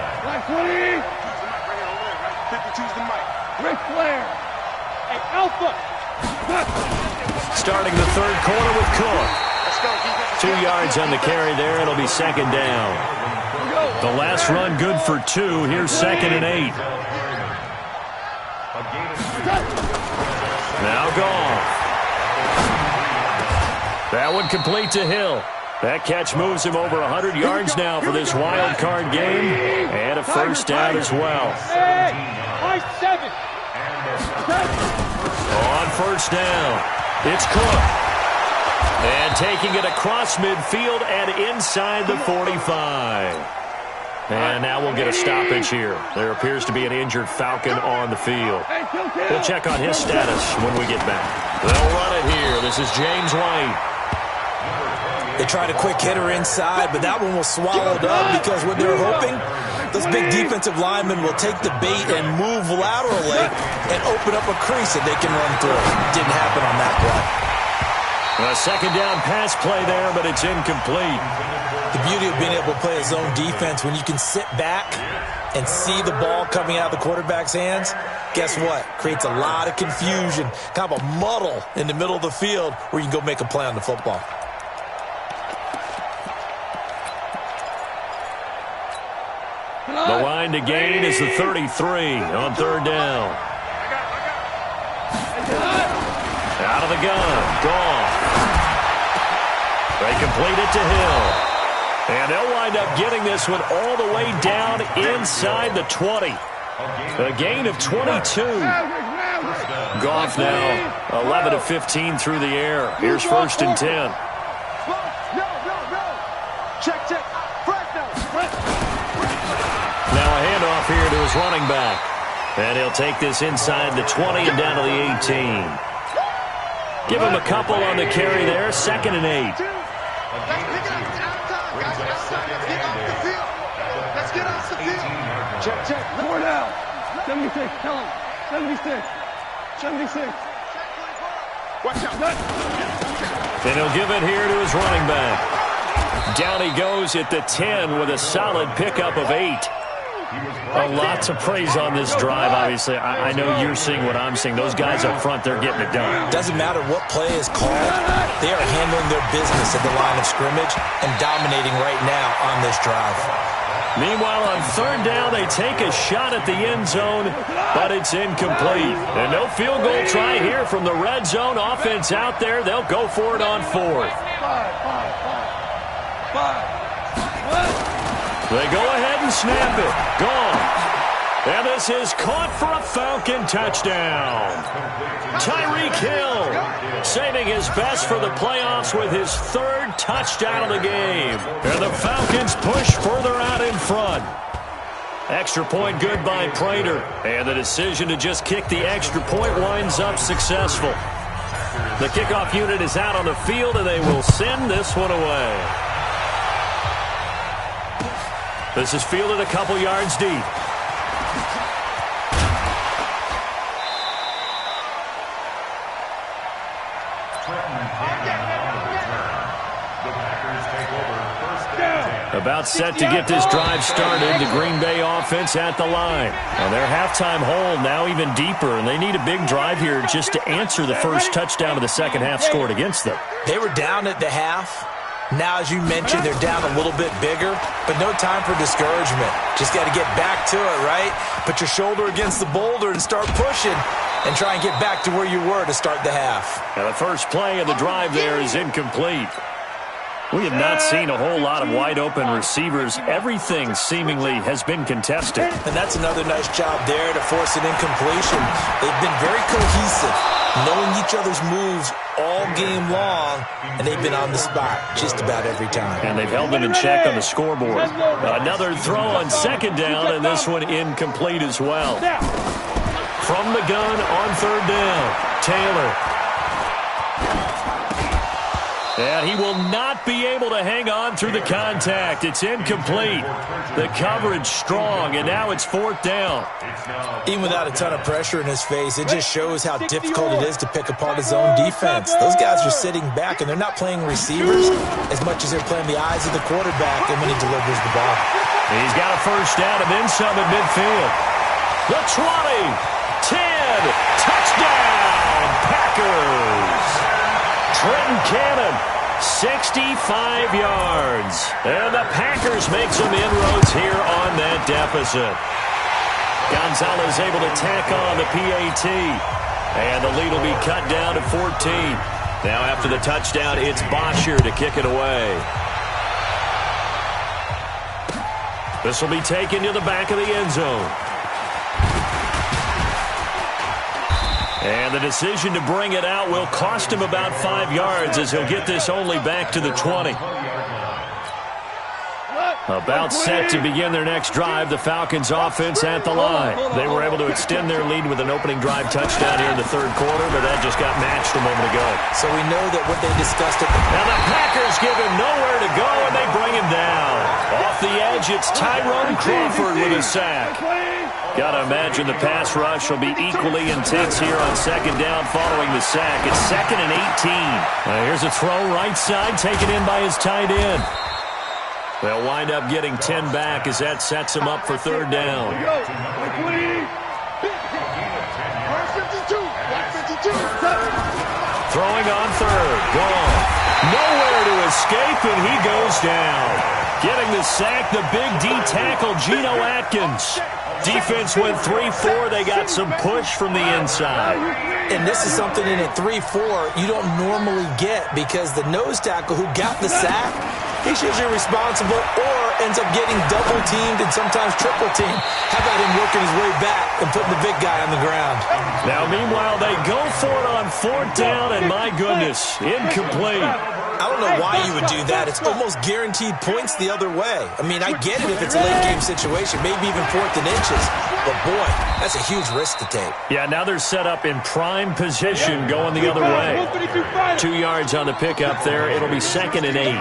Ric Flair. Hey, Alpha.
Starting the 3rd quarter with Cook. 2 yards on the carry there. It'll be 2nd down. The last run good for 2. Here's 2nd and 8. Now Goff. That one complete to Hill. That catch moves him over 100 yards now for this wild card game. And a 1st down as well.
Nice 7.
On first down, it's Cook. And taking it across midfield and inside the 45. And now we'll get a stoppage here. There appears to be an injured Falcon on the field. We'll check on his status when we get back. They'll run it here. This is James White.
They tried a quick hitter inside, but that one was swallowed up because what they're hoping, those big defensive linemen will take the bait and move laterally and open up a crease that they can run through. Didn't happen on that play.
A second down pass play there, but it's incomplete.
The beauty of being able to play a zone defense, when you can sit back and see the ball coming out of the quarterback's hands, guess what? Creates a lot of confusion, kind of a muddle in the middle of the field where you can go make a play on the football.
The line to gain is the 33 on third down. Out of the gun. Gone. They complete it to Hill. And they'll wind up getting this one all the way down inside the 20. A gain of 22. Goff now 11 of 15 through the air. Here's first and 10.
No. Check.
Now a handoff here to his running back. And he'll take this inside the 20 and down to the 18. Give him a couple on the carry there. 2nd and 8.
Let's pick it up. It's out of time, guys. It's out of time. Let's get off the field. Let's get off the field.
Check. 4 down. 76. Tell him. 76.
Watch out.
And he'll give it here to his running back. Down he goes at the 10 with a solid pickup of 8. Lots of praise on this drive, obviously. I know you're seeing what I'm seeing. Those guys up front, they're getting it done.
Doesn't matter what play is called. They are handling their business at the line of scrimmage and dominating right now on this drive.
Meanwhile, on third down, they take a shot at the end zone, but it's incomplete. And no field goal try here from the red zone. Offense out there. They'll go for it on fourth. They go ahead and snap it. Gone. And this is caught for a Falcon touchdown. Tyreek Hill saving his best for the playoffs with his 3rd touchdown of the game. And the Falcons push further out in front. Extra point good by Prater. And the decision to just kick the extra point winds up successful. The kickoff unit is out on the field, and they will send this one away. This is fielded a couple yards deep. About set to get this drive started. The Green Bay offense at the line. Now their halftime hole now even deeper, and they need a big drive here just to answer the first touchdown of the second half scored against them.
They were down at the half. Now, as you mentioned, they're down a little bit bigger, but no time for discouragement. Just got to get back to it, right? Put your shoulder against the boulder and start pushing and try and get back to where you were to start the half.
Now, the first play of the drive there is incomplete. We have not seen a whole lot of wide-open receivers. Everything seemingly has been contested.
And that's another nice job there to force an incompletion. They've been very cohesive, knowing each other's moves all game long, and they've been on the spot just about every time.
And they've held them in check on the scoreboard. Another throw on second down, and this one incomplete as well. From the gun on third down, Taylor. And he will not be able to hang on through the contact. It's incomplete. The coverage strong, and now it's fourth down.
Even without a ton of pressure in his face, it just shows how difficult it is to pick apart his own defense. Those guys are sitting back, and they're not playing receivers as much as they're playing the eyes of the quarterback and when he delivers the ball.
He's got a first down and then some at midfield. The 20, 10, touchdown, Packers. Trenton Cannon, 65 yards. And the Packers make some inroads here on that deficit. Gonzalez able to tack on the PAT. And the lead will be cut down to 14. Now after the touchdown, it's Bosher to kick it away. This will be taken to the back of the end zone. And the decision to bring it out will cost him about 5 yards as he'll get this only back to the 20. About set to begin their next drive, the Falcons offense at the line. They were able to extend their lead with an opening drive touchdown here in the third quarter, but that just got matched a moment ago.
So we know that what they discussed at the...
And the Packers give him nowhere to go, and they bring him down. Off the edge, it's Tyrone Crawford with a sack. Got to imagine the pass rush will be equally intense here on second down following the sack. It's 2nd and 18. Here's a throw right side, taken in by his tight end. They'll wind up getting 10 back as that sets him up for third down. Throwing on third. Gone. Nowhere to escape, and he goes down. Getting the sack, the big D tackle, Geno Atkins. Defense went 3-4. They got some push from the inside.
And this is something in a 3-4 you don't normally get because the nose tackle who got the sack, he's usually responsible or ends up getting double-teamed and sometimes triple-teamed. How about him working his way back and putting the big guy on the ground?
Now, meanwhile, they go for it on fourth down, and my goodness, incomplete.
I don't know why you would do that. It's almost guaranteed points the other way. I mean, I get it if it's a late-game situation, maybe even 4th and inches. But, boy, that's a huge risk to take.
Yeah, now they're set up in prime position going the other way. 2 yards on the pickup there. It'll be 2nd and 8.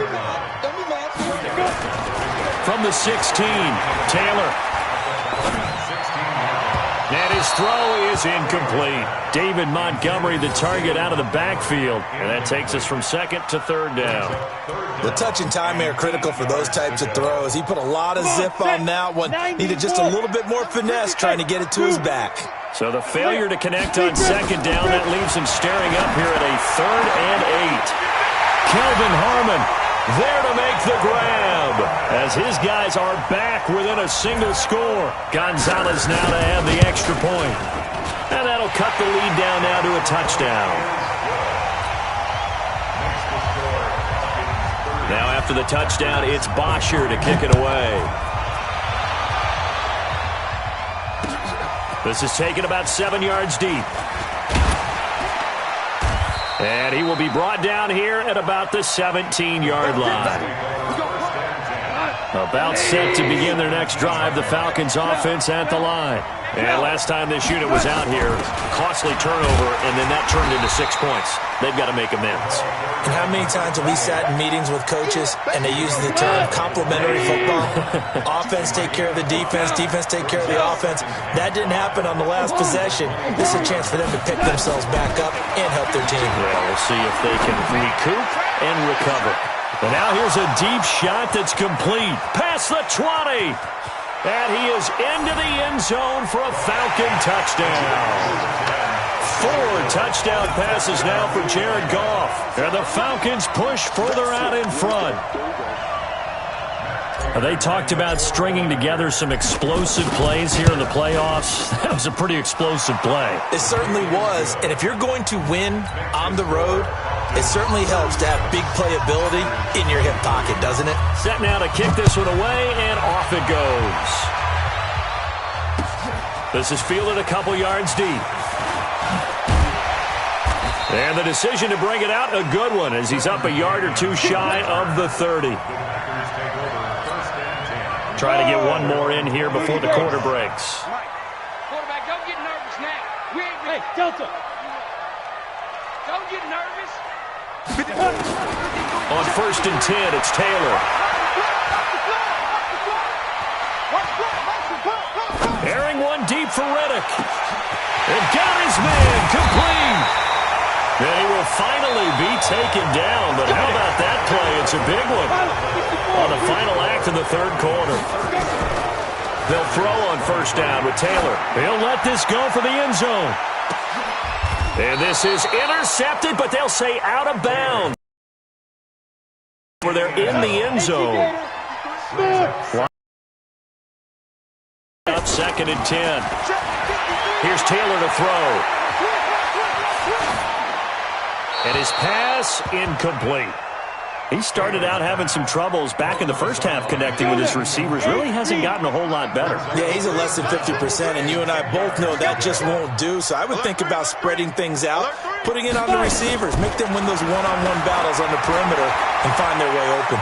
From the 16, Taylor. And his throw is incomplete. David Montgomery, the target out of the backfield. And that takes us from 2nd to 3rd down.
The touch and time are critical for those types of throws. He put a lot of zip on that one. Needed just a little bit more finesse trying to get it to his back.
So the failure to connect on 2nd down, that leaves him staring up here at a 3rd and 8. Kelvin Harmon there to make the grab as his guys are back within a single score. Gonzalez now to add the extra point. And that'll cut the lead down now to a touchdown. Now after the touchdown, it's Bosher to kick it away. This is taken about 7 yards deep. And he will be brought down here at about the 17-yard line. About set to begin their next drive, the Falcons offense at the line. And last time this unit was out here, costly turnover, and then that turned into 6 points. They've got to make amends.
And how many times have we sat in meetings with coaches and they use the term complementary football? Offense take care of the defense, defense take care of the offense. That didn't happen on the last possession. This is a chance for them to pick themselves back up and help their team.
Well, we'll see if they can recoup and recover. And now here's a deep shot that's complete. Past the 20. And he is into the end zone for a Falcon touchdown. 4 touchdown passes now for Jared Goff. And the Falcons push further out in front. They talked about stringing together some explosive plays here in the playoffs. That was a pretty explosive play.
It certainly was. And if you're going to win on the road, it certainly helps to have big playability in your hip pocket, doesn't it?
Set now to kick this one away, and off it goes. This is fielded a couple yards deep. And the decision to bring it out, a good one, as he's up a yard or two shy of the 30. Try to get one more in here before the quarter breaks.
Quarterback, don't get nervous now. Hey, Delta. Don't get nervous.
On 1st and 10, it's Taylor. Airing one deep for Reddick. And got his man complete. And he will finally be taken down. But how about that play? It's a big one. On the final act of the third quarter. They'll throw on 1st down with Taylor. He'll let this go for the end zone. And this is intercepted, but they'll say out of bounds. Where they're in the end zone. Up 2nd and 10. Here's Taylor to throw. And his pass incomplete. He started out having some troubles back in the first half connecting with his receivers. Really hasn't gotten a whole lot better.
Yeah, he's at less than 50%, and you and I both know that just won't do. So I would think about spreading things out, putting it on the receivers, make them win those one-on-one battles on the perimeter and find their way open.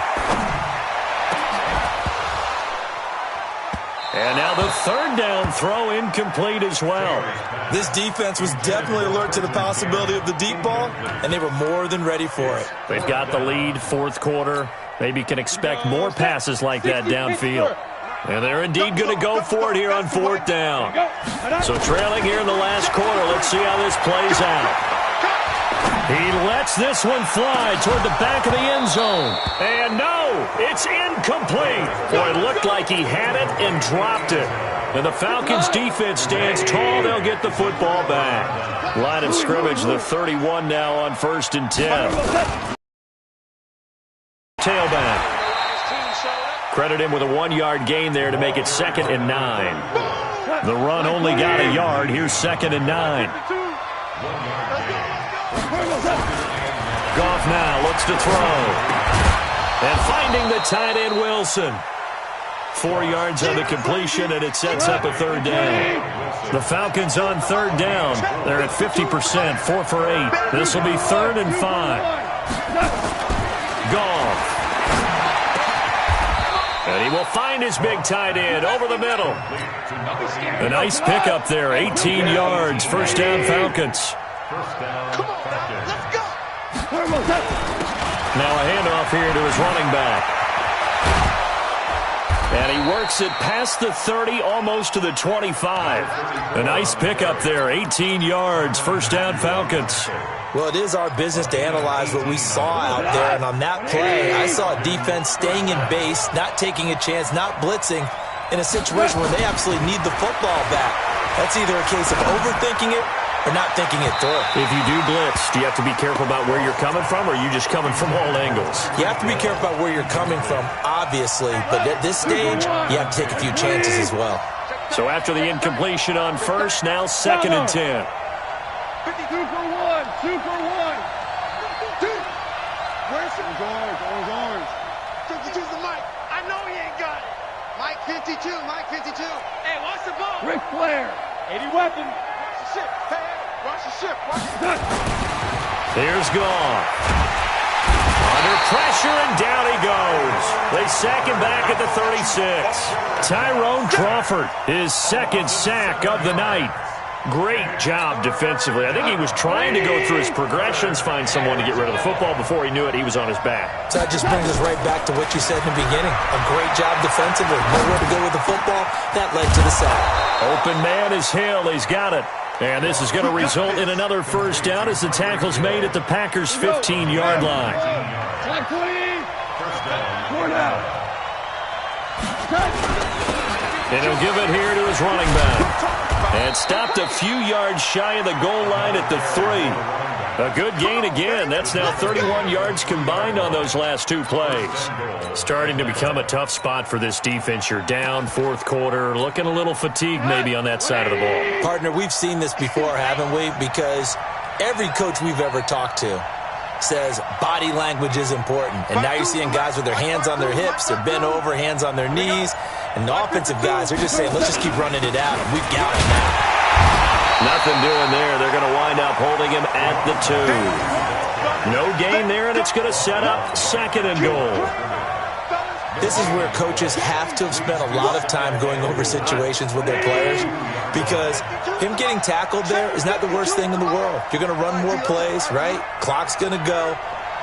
And now the third down throw incomplete as well.
This defense was definitely alert to the possibility of the deep ball, and they were more than ready for it.
They've got the lead, fourth quarter. Maybe can expect more passes like that downfield. And they're indeed going to go for it here on fourth down. So trailing here in the last quarter, let's see how this plays out. He lets this one fly toward the back of the end zone. And no, it's incomplete. Boy, it looked like he had it and dropped it. And the Falcons defense stands tall. They'll get the football back. Line of scrimmage, the 31 now on 1st and 10. Tailback. Credit him with a 1-yard gain there to make it 2nd and 9. The run only got a yard. Here's 2nd and 9. Goff now looks to throw. And finding the tight end, Wilson. 4 yards on the completion, and it sets up a 3rd down. The Falcons on 3rd down. They're at 50%, 4 for 8. This will be 3rd and 5. Goff. And he will find his big tight end over the middle. A nice pickup there, 18 yards. 1st down, Falcons.
Come on, let's go.
Now a handoff here to his running back. And he works it past the 30, almost to the 25. A nice pickup there, 18 yards, 1st down Falcons.
Well, it is our business to analyze what we saw out there, and on that play, I saw a defense staying in base, not taking a chance, not blitzing, in a situation where they absolutely need the football back. That's either a case of overthinking it or not thinking it through.
If you do blitz, do you have to be careful about where you're coming from, or are you just coming from all angles?
You have to be careful about where you're coming from, obviously, but at this stage, you have to take a few chances as well.
So after the incompletion on 1st, now 2nd and 10.
52 for 1, 2 for 1. 2. Where's orange?
52's the Mike. I know he ain't got it. Mike 52, Mike 52. Hey, watch the ball.
Ric Flair, 80 weapon.
Watch the ship. Hey, watch the ship. Watch the ship.
Here's Goff. Under pressure, and down he goes. They sack him back at the 36. Tyrone Crawford, his 2nd sack of the night. Great job defensively. I think he was trying to go through his progressions, find someone to get rid of the football. Before he knew it, he was on his back.
So that just brings us right back to what you said in the beginning. A great job defensively. Nowhere to go with the football. That led to the sack.
Open man is Hill. He's got it. And this is going to result in another 1st down as the tackle's made at the Packers' 15-yard line.
Flag 20. 4 down.
And he'll give it here to his running back. And stopped a few yards shy of the goal line at the 3. A good gain again. That's now 31 yards combined on those last 2 plays. Starting to become a tough spot for this defense. You're down, 4th quarter, looking a little fatigued maybe on that side of the ball.
Partner, we've seen this before, haven't we? Because every coach we've ever talked to says body language is important. And now you're seeing guys with their hands on their hips, they're bent over, hands on their knees. And the offensive guys are just saying, let's just keep running it out, and we've got him now.
Nothing doing there. They're going to wind up holding him at the 2. No gain there, and it's going to set up 2nd and goal.
This is where coaches have to have spent a lot of time going over situations with their players, because him getting tackled there is not the worst thing in the world. You're going to run more plays, right? Clock's going to go.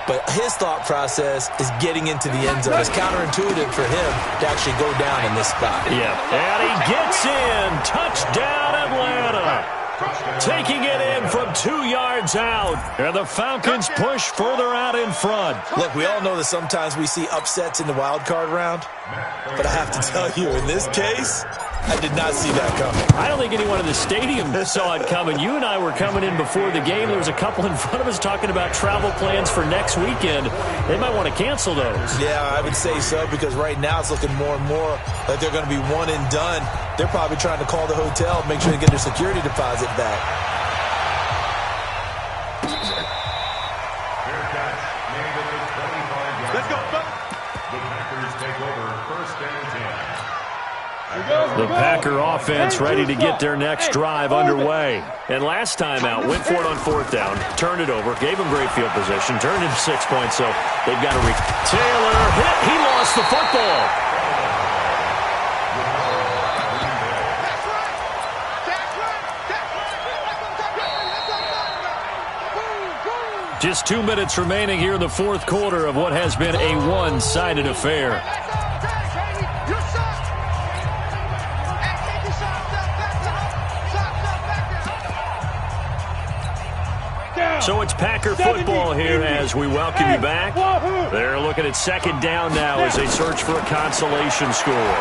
But his thought process is getting into the end zone. It's counterintuitive for him to actually go down in this spot.
Yeah, and he gets in. Touchdown, Atlanta. Taking it in from 2 yards out. And the Falcons push further out in front.
Look, we all know that sometimes we see upsets in the wild card round. But I have to tell you, in this case, I did not see that coming.
I don't think anyone in the stadium saw it coming. You and I were coming in before the game. There was a couple in front of us talking about travel plans for next weekend. They might want to cancel those.
Yeah, I would say so, because right now it's looking more and more like they're going to be one and done. They're probably trying to call the hotel, make sure they get their security deposit back.
go, brother.
The Packers take over 1st and 10.
The Packer offense ready to get their next drive underway. And last time out, went for it on 4th down, turned it over, gave them great field position, turned into 6 points, so they've got to Taylor hit. He lost the football. Just 2 minutes remaining here in the 4th quarter of what has been a one-sided affair. So it's Packer football here as we welcome you back. They're looking at 2nd down now as they search for a consolation score.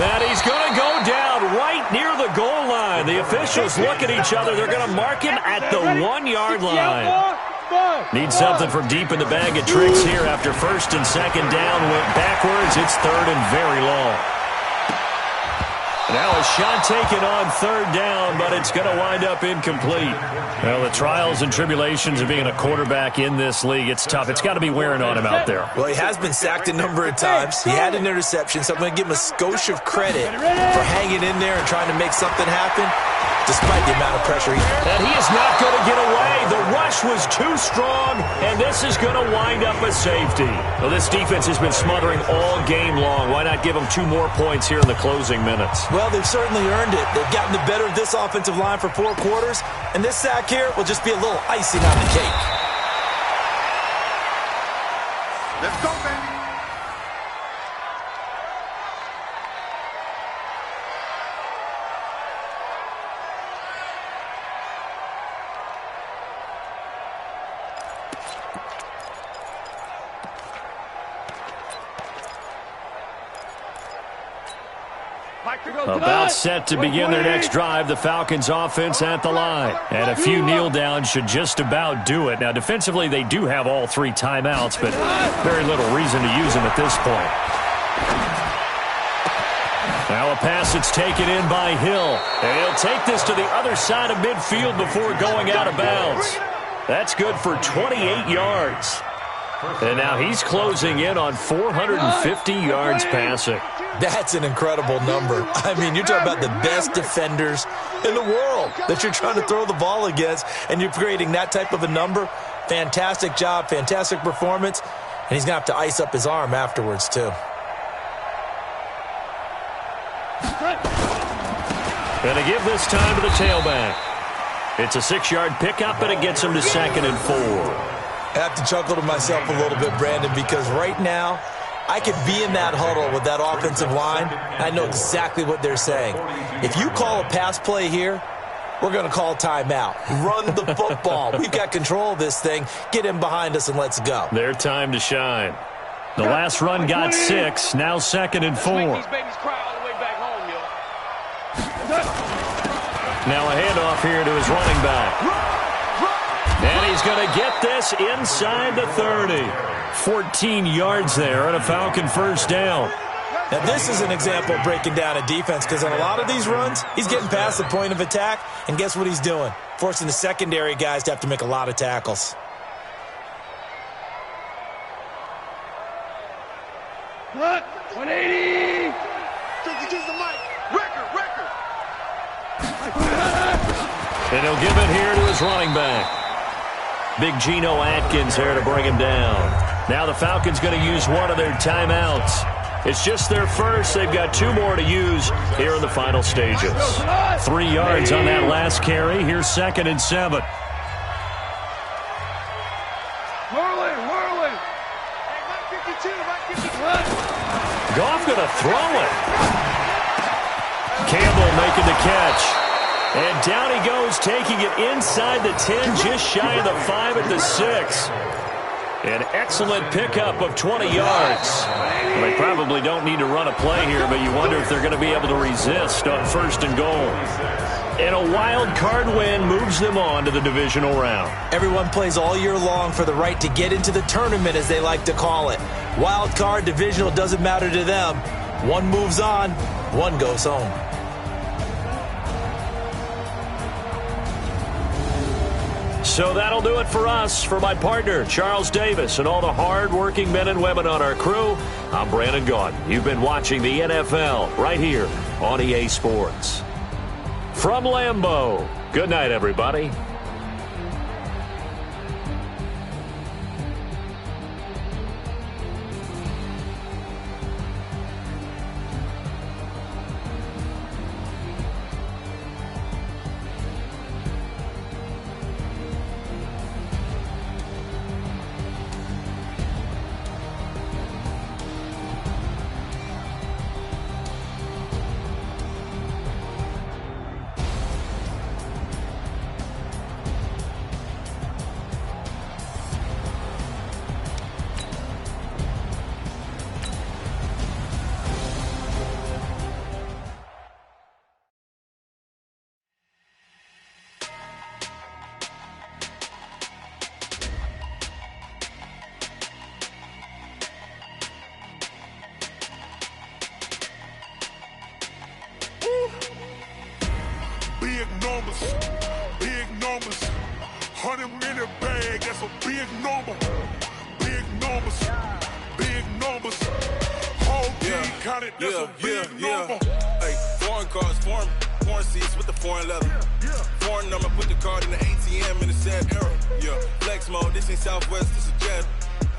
And he's going to go down right near the goal line. The officials look at each other. They're going to mark him at the 1-yard line. Need something from deep in the bag of tricks here after 1st and 2nd down went backwards. It's 3rd and very long. Now a shot taken on 3rd down, but it's going to wind up incomplete. Well, the trials and tribulations of being a quarterback in this league, it's tough. It's got to be wearing on him out there.
Well, he has been sacked a number of times. He had an interception, so I'm going to give him a skosh of credit for hanging in there and trying to make something happen, despite the amount of pressure he had.
And he is not going to get away. The rush was too strong, and this is going to wind up a safety. Well, this defense has been smothering all game long. Why not give them 2 more points here in the closing minutes?
Well, they've certainly earned it. They've gotten the better of this offensive line for 4 quarters, and this sack here will just be a little icing on the cake.
Let's go, baby.
About set to begin their next drive, the Falcons offense at the line. And a few kneel downs should just about do it. Now, defensively, they do have all 3 timeouts, but very little reason to use them at this point. Now a pass that's taken in by Hill. And he'll take this to the other side of midfield before going out of bounds. That's good for 28 yards. And now he's closing in on 450 yards passing.
That's an incredible number. I mean, you're talking about the best defenders in the world that you're trying to throw the ball against, and you're creating that type of a number. Fantastic job, fantastic performance, and he's going to have to ice up his arm afterwards, too.
Going to give this time to the tailback. It's a 6-yard pickup, and it gets him to 2nd and 4.
I have to chuckle to myself a little bit, Brandon, because right now, I could be in that huddle with that offensive line, and I know exactly what they're saying. If you call a pass play here, we're going to call timeout. Run the football. We've got control of this thing. Get in behind us and let's go.
Their time to shine. The last run got 6, now 2nd and 4. Now a handoff here to his running back. And he's going to get this inside the 30. 14 yards there and a Falcon 1st down.
Now this is an example of breaking down a defense, because on a lot of these runs, he's getting past the point of attack, and guess what he's doing? Forcing the secondary guys to have to make a lot of tackles.
What? 180!
Just the mic. Record.
And he'll give it here to his running back. Big Geno Atkins there to bring him down. Now the Falcons going to use one of their timeouts. It's just their first. They've got 2 more to use here in the final stages. 3 yards on that last carry. Here's 2nd and 7.
Whirling.
Goff going to throw it. Campbell making the catch. And down he goes, taking it inside the 10, just shy of the 5 at the 6. An excellent pickup of 20 yards. Well, they probably don't need to run a play here, but you wonder if they're going to be able to resist on 1st and goal. And a wild card win moves them on to the divisional round.
Everyone plays all year long for the right to get into the tournament, as they like to call it. Wild card, divisional, doesn't matter to them. One moves on, one goes home.
So that'll do it for us. For my partner, Charles Davis, and all the hard-working men and women on our crew, I'm Brandon Gaudin. You've been watching the NFL right here on EA Sports. From Lambeau, good night, everybody.
Big numbers, 100-minute bag, that's a big number. Big numbers, whole team counted, that's a big number.
Hey, foreign cars, foreign seats with the foreign leather. Foreign number, put the card in the ATM in the sad era. Yeah, flex mode, this ain't Southwest, this is Jet.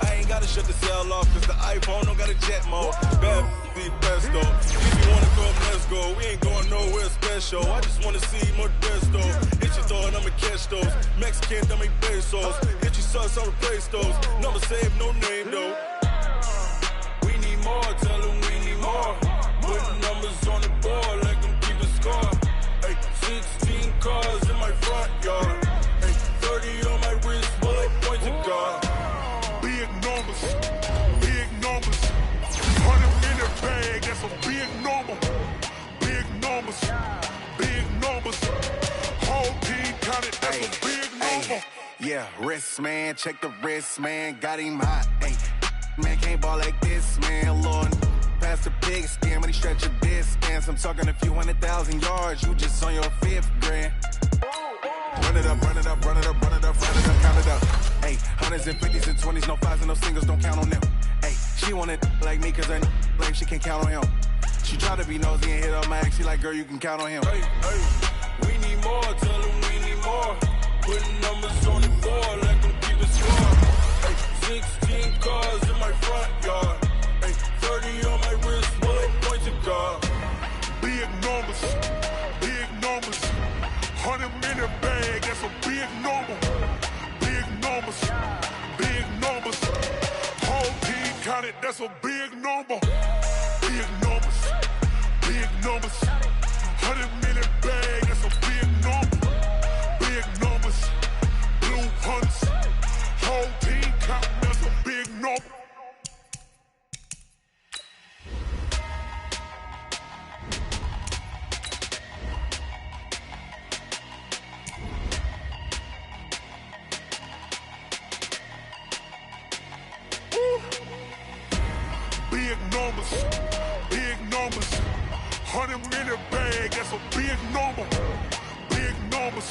I ain't gotta shut the cell off, cause the iPhone don't got a jet mode. Bad be best though. If you wanna come, let's go. We ain't going nowhere special. I just wanna see Modesto. Hit your thought, I'ma catch those. Mexican, I make pesos. Hit your sauce, I'll replace those. Number saved, no name though. We need more, tell them we need more. Putting numbers on the board like I'm keeping score. Hey, 16 cars in my front yard. Hey, 30 on my wrist, bullet point to God.
Big numbers, 100-minute bag, that's a big number. Big numbers, whole team counted, that's a big number.
Yeah, wrist, man, check the wrist, man, got him hot. Ay, man, can't ball like this, man, Lord. Past the big skin when he stretch a distance. I'm talking a few 100,000 yards, you just on your 5th grand. Run it up, count it up. Hey, hundreds and 50s and 20s, no 5s and no singles, don't count on them. Hey, she want it like me, cause her blame, she can't count on him. She try to be nosy and hit up my ex, she like, girl, you can count on him.
Hey, we need more, tell them we need more. Putting numbers on the board like I'm keeping score. Hey, 16 cars in my front yard. Hey, 30 on my wrist, bullet point to God.
Big numbers, 100-minute bag, that's a big number. Big numbers, whole team counted, that's a big number. Big numbers, 100-minute bag, that's a big number. Big numbers, blue hunts, whole team counting, that's a big number. Big numbers, 100-minute bag, that's a big number. Big numbers,